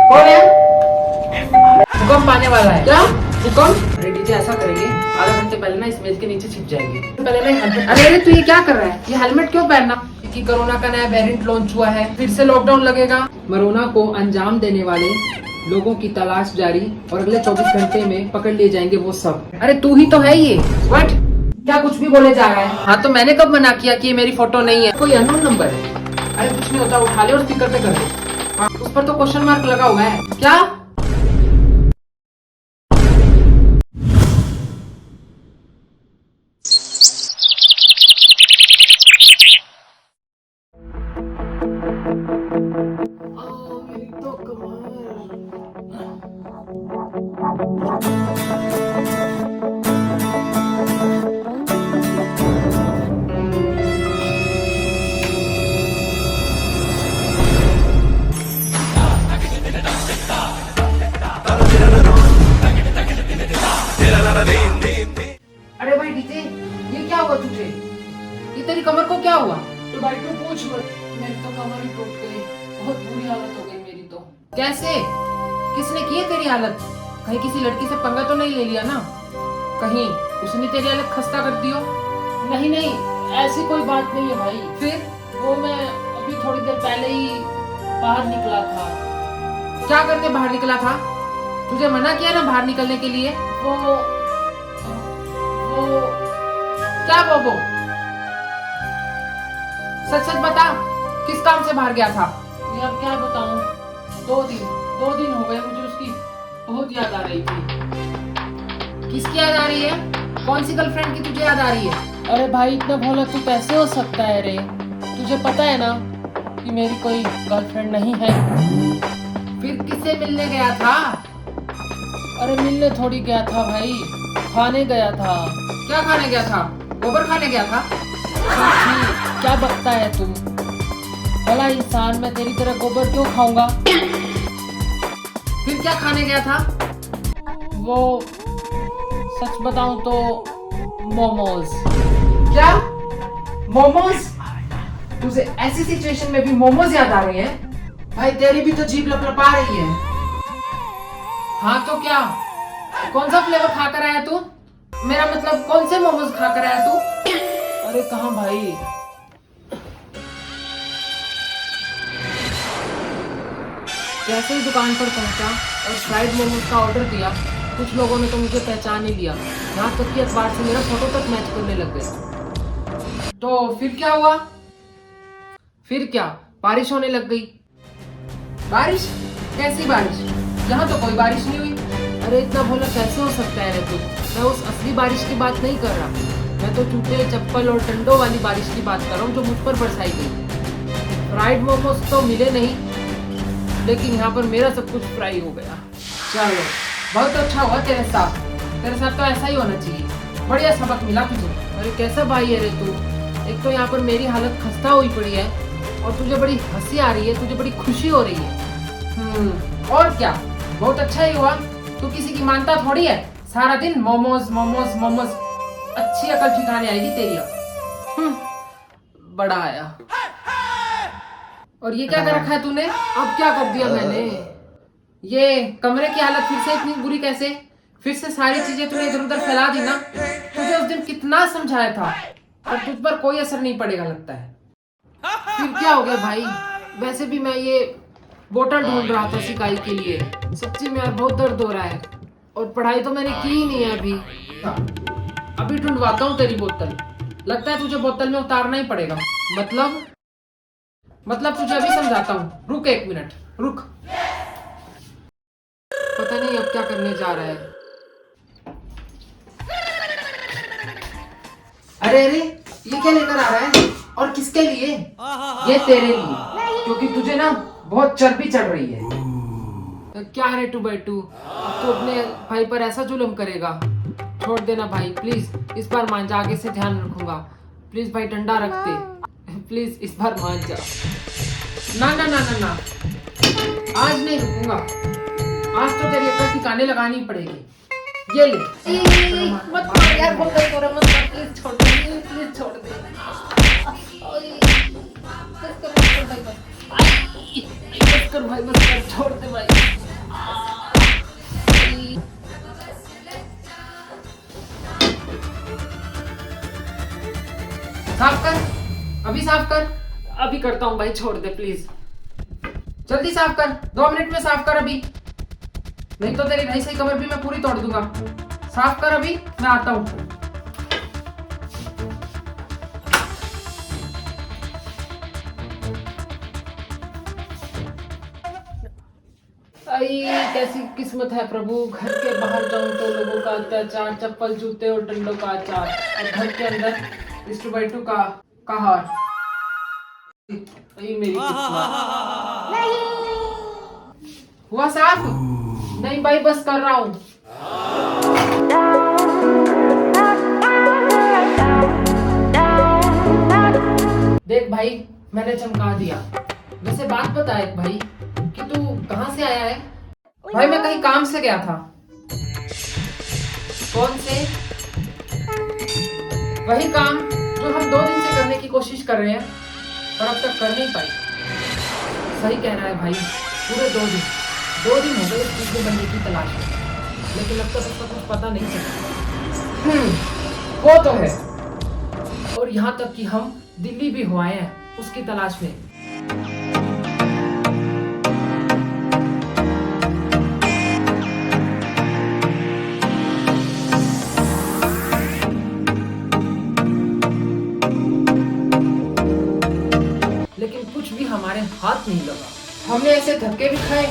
कौन है? भूकंप आने वाला है क्या? भूकंप? अरे डीजे ऐसा करेंगे, आधा घंटे पहले ना इस मेज के नीचे छिप जाएंगे। पहले मैं हेलमेट। अरे तू ये क्या कर रहा है? ये हेलमेट क्यों पहनना? क्योंकि कोरोना का नया वेरिएंट लॉन्च हुआ है, फिर से लॉकडाउन लगेगा। कोरोना को अंजाम देने वाले लोगों की तलाश जारी और अगले 24 घंटे में पकड़ लिए जाएंगे वो सब। अरे तू ही तो है ये। व्हाट? क्या कुछ भी बोले जा रहा है? हाँ तो मैंने कब मना किया कि ये मेरी फोटो नहीं है? कोई अननोन नंबर है। अरे कुछ नहीं होता, उठा ले और स्पीकर पे कर दे। हाँ, उस पर तो क्वेश्चन मार्क लगा हुआ है। क्या? अरे भाई डीजे, ये क्या हुआ तुझे? ये तेरी कमर को क्या हुआ? तो भाई तू पूछ मत, मेरी तो कमर ही टूट गई। बहुत बुरी हालत हो गई मेरी तो। कैसे? किसने की है तेरी हालत? कहीं किसी लड़की से पंगा तो नहीं ले लिया ना? कहीं उसने तेरी हालत खस्ता कर दी हो? नहीं नहीं, ऐसी कोई बात नहीं है भाई। फिर वो मैं अभी थोड़ी देर पहले ही बाहर निकला था। क्या करके बाहर निकला था? तुझे मना किया ना बाहर निकलने के लिए? वो क्या वो? सच सच बता, किस काम से बाहर गया था? ये अब क्या बताऊं, दो दिन हो गए मुझे उसकी बहुत याद आ रही थी। किसकी याद आ रही है? कौन सी गर्लफ्रेंड की तुझे याद आ रही है? अरे भाई इतना भोला तू कैसे हो सकता है रे? तुझे पता है ना कि मेरी कोई गर्लफ्रेंड नहीं है। फिर किससे मिलने गया था? अरे मिलने थोड़ी गया था भाई, खाने गया था। क्या खाने गया था? गोबर खाने गया था? क्या बकता है तुम? भला इंसान, मैं तेरी तरह गोबर क्यों खाऊंगा? फिर क्या खाने गया था? वो सच बताऊं तो मोमोज। क्या? मोमोज? तुझे ऐसी सिचुएशन में भी मोमोज याद आ रहे हैं? भाई तेरी भी तो जीभ लपलपा रही है। हाँ तो क्या? कौन सा फ्लेवर खाकर आया तू? मेरा मतलब कौन से मोमोज खाकर आया तू? अरे कहाँ भाई, जैसे ही दुकान पर पहुंचा और फ्राइड मोमोज का ऑर्डर दिया, कुछ लोगों ने तो मुझे पहचान ही लिया। यहाँ तक कि अखबार से मेरा फोटो तक मैच करने लग गए। तो फिर क्या हुआ? फिर क्या? बारिश होने लग गई। बारिश? कैसी बारिश? यहाँ तो कोई बारिश नहीं हुई। अरे इतना भोला कैसे हो सकता है रे तू? मैं उस असली बारिश की बात नहीं कर रहा, मैं तो जूते चप्पल और डंडों वाली बारिश की बात कर रहा हूँ जो मुझ पर बरसाई गई। फ्राइड मोमोज तो मिले नहीं, लेकिन यहाँ पर मेरा सब कुछ फ्राई हो गया। चलो बहुत अच्छा हुआ तेरे साथ तो ऐसा ही होना चाहिए। बढ़िया सबक मिला तुझे। अरे कैसा भाई है रे तू? एक तो यहाँ पर मेरी हालत खस्ता हुई पड़ी है और तुझे बड़ी हंसी आ रही है, तुझे बड़ी खुशी हो रही है। और क्या, बहुत अच्छा ही हुआ। तू किसी की मानता थोड़ी है, सारा दिन मोमोज मोमोज मोमोज। अच्छी अकल ठिकाने आएगी तेरी। बड़ा आया। और ये क्या कर रखा है तूने? अब क्या कर दिया मैंने? ये कमरे की हालत फिर से इतनी बुरी कैसे? फिर से सारी चीजें तूने इधर उधर फैला दी ना। तुझे उस दिन कितना समझाया था और तुझ पर कोई असर नहीं पड़ेगा लगता है। फिर क्या हो गया भाई? वैसे भी मैं ये बोतल ढूंढ रहा था सिकाई के लिए। सच्ची में यार बहुत दर्द हो रहा है और पढ़ाई तो मैंने की ही नहीं है अभी ढूंढवाता हूँ तेरी बोतल। लगता है तुझे बोतल में उतारना ही पड़ेगा। मतलब तुझे अभी समझाता हूँ, रुक 1 मिनट रुक। पता नहीं अब क्या करने जा रहा है। अरे ये क्या लेकर आ रहा है और किसके लिए? ये तेरे लिए, क्योंकि तुझे ना बहुत चर्बी चढ़ रही है। क्या रे टू बैटू, अब तो अपने भाई पर ऐसा जुल्म करेगा? छोड़ देना भाई प्लीज, इस बार मान जा, आगे से ध्यान रखूंगा। प्लीज भाई डंडा रख दे, प्लीज इस बार मान जा। ना ना ना ना ना, आज नहीं रुकूंगा। आज तो तेरी अकल ठिकाने लगानी पड़ेगी। ये ले। मत मार यार, बहुत दर्द हो रहा है, मत मार, प्लीज छोड़ दे, प्लीज छोड़ दे। बस कर भाई, बस कर, छोड़ दे भाई। अभी साफ कर, अभी करता हूँ भाई, छोड़ दे प्लीज। जल्दी साफ कर, 2 मिनट में साफ कर अभी, नहीं तो तेरी ढाई सही कमर भी मैं पूरी तोड़ दूंगा। साफ कर अभी, मैं आता हूँ। आई कैसी किस्मत है प्रभु, घर के बाहर जाऊं तो लोगों का अत्याचार, चप्पल जूते और डंडों का आचार, और घर के अंदर इस टू का हार। आई मेरी किस्मत। हुआ साफ? नहीं भाई, बस कर रहा हूँ। देख भाई, मैंने चमका दिया। वैसे बात बता एक भाई, कि तू कहाँ से आया है? भाई मैं कहीं काम से गया था। कौन से? वही काम जो हम 2 दिन से करने की कोशिश कर रहे हैं और अब तक कर नहीं पाई। सही कह रहा है भाई, पूरे 2 दिन हो गए इस तीसरे बंदे की तलाश में, लेकिन अब तक उसका कुछ पता नहीं चला। वो तो है, और यहाँ तक कि हम दिल्ली भी हो आए हैं उसकी तलाश में। लेकिन कुछ भी हमारे हाथ नहीं लगा। हमने ऐसे धक्के भी खाए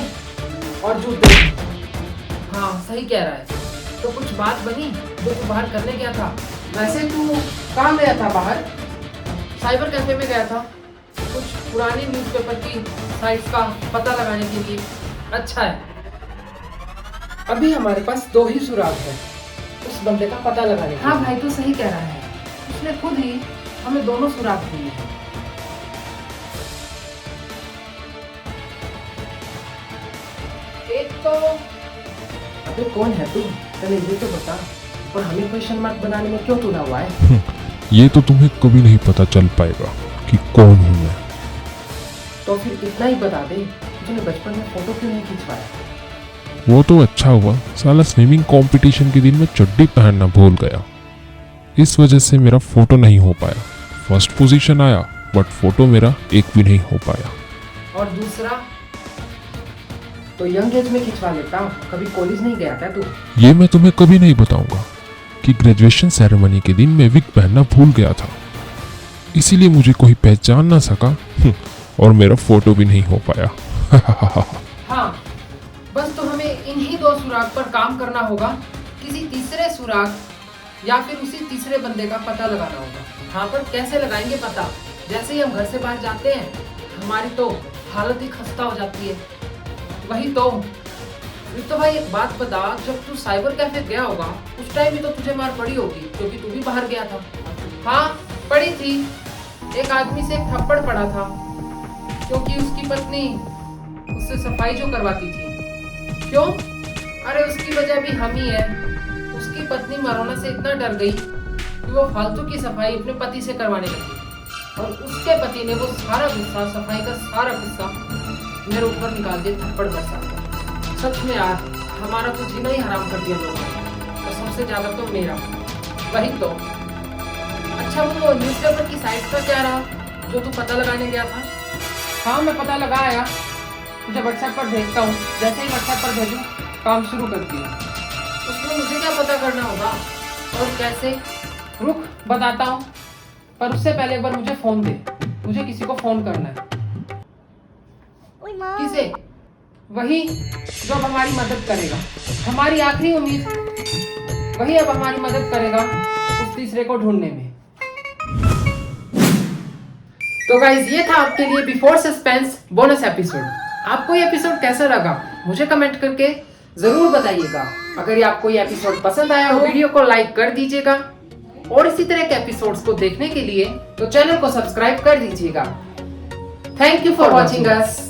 और जूते। हाँ सही कह रहा है। तो कुछ बात बनी जो तू बाहर करने गया था? वैसे तू कहाँ गया था बाहर? साइबर कैफे में गया था, कुछ पुरानी न्यूज़पेपर की साइट्स का पता लगाने के लिए। अच्छा है, अभी हमारे पास 2 ही सुराग है उस बंदे का पता लगाने के। हाँ भाई तू सही कह रहा है, उसने खुद ही हमें दोनों सुराग दिए हैं। एक तो अबे कौन है तू, पहले ये तो बता, और हमें क्वेश्चन मार्क बनाने में क्यों तुला हुआ है? ये तो तुम्हें कभी नहीं पता चल पाएगा कि कौन हूँ मैं। तो फिर इतना ही बता दे, तूने बचपन में फोटो क्यों नहीं खिंचवाया? वो तो अच्छा हुआ, साला स्विमिंग कंपटीशन के दिन में चड्डी पहनना भूल गया, इस वजह से मेरा फोटो नहीं हो पाया। फर्स्ट पोजीशन आया बट फोटो मेरा एक भी नहीं हो पाया। और दूसरा तो यंग एज में खिंचवा लेता, कभी कॉलेज नहीं गया क्या तू? ये मैं तुम्हें कभी नहीं बताऊंगा कि ग्रेजुएशन सेरेमनी के दिन मैं विग पहनना भूल गया था, इसीलिए मुझे कोई पहचान ना सका और मेरा फोटो भी नहीं हो पाया। हाँ, बस तो हमें इन्हीं 2 सुराग पर काम करना होगा। किसी तीसरे सुराग या फिर उसी तीसरे बंदे का पता लगाना होगा। हाँ पर कैसे लगाएंगे पता? जैसे ही हम घर से बाहर जाते हैं हमारी तो हालत ही खस्ता हो जाती है। वही तो भाई एक बात बता, जब तू साइबर कैफे गया होगा उस टाइम भी तो तुझे मार पड़ी होगी, क्योंकि तू भी बाहर गया था। हाँ पड़ी थी, एक आदमी से एक थप्पड़ पड़ा था क्योंकि उसकी पत्नी उससे सफाई जो करवाती थी। क्यों? अरे उसकी वजह भी हम ही है। उसकी पत्नी मरोना से इतना डर गई कि वो फालतू की सफाई अपने पति से करवाने लगी, और उसके पति ने वो सारा गुस्सा, सफाई का सारा गुस्सा मेरे ऊपर निकाल दिया थप्पड़ बरसा। सच में यार, हमारा तो जीना ही हराम कर दिया लोगों ने, और सबसे ज्यादा तो मेरा। वही तो। अच्छा वो न्यूज़पेपर की साइट का क्या रहा जो तू पता लगाने गया था? हाँ मैं पता लगा आया, तुझे व्हाट्सएप पर भेजता हूँ। जैसे ही व्हाट्सएप पर भेजूँ काम शुरू करती हूँ। उसमें मुझे क्या पता करना होगा और कैसे? रुक बताता हूँ, पर उससे पहले एक बार मुझे फोन दे, मुझे किसी को फोन करना है। किसे? वही जो अब हमारी मदद करेगा, हमारी आखिरी उम्मीद। वही अब हमारी मदद करेगा उस तीसरे को ढूंढने में। तो गाइस ये था आपके लिए बिफोर सस्पेंस बोनस एपिसोड। आपको ये एपिसोड कैसा लगा मुझे कमेंट करके जरूर बताइएगा। अगर ये आपको ये एपिसोड पसंद आया हो वीडियो को लाइक कर दीजिएगा, और इसी तरह के एपिसोड्स को देखने के लिए तो चैनल को सब्सक्राइब कर दीजिएगा। Thank you for watching us.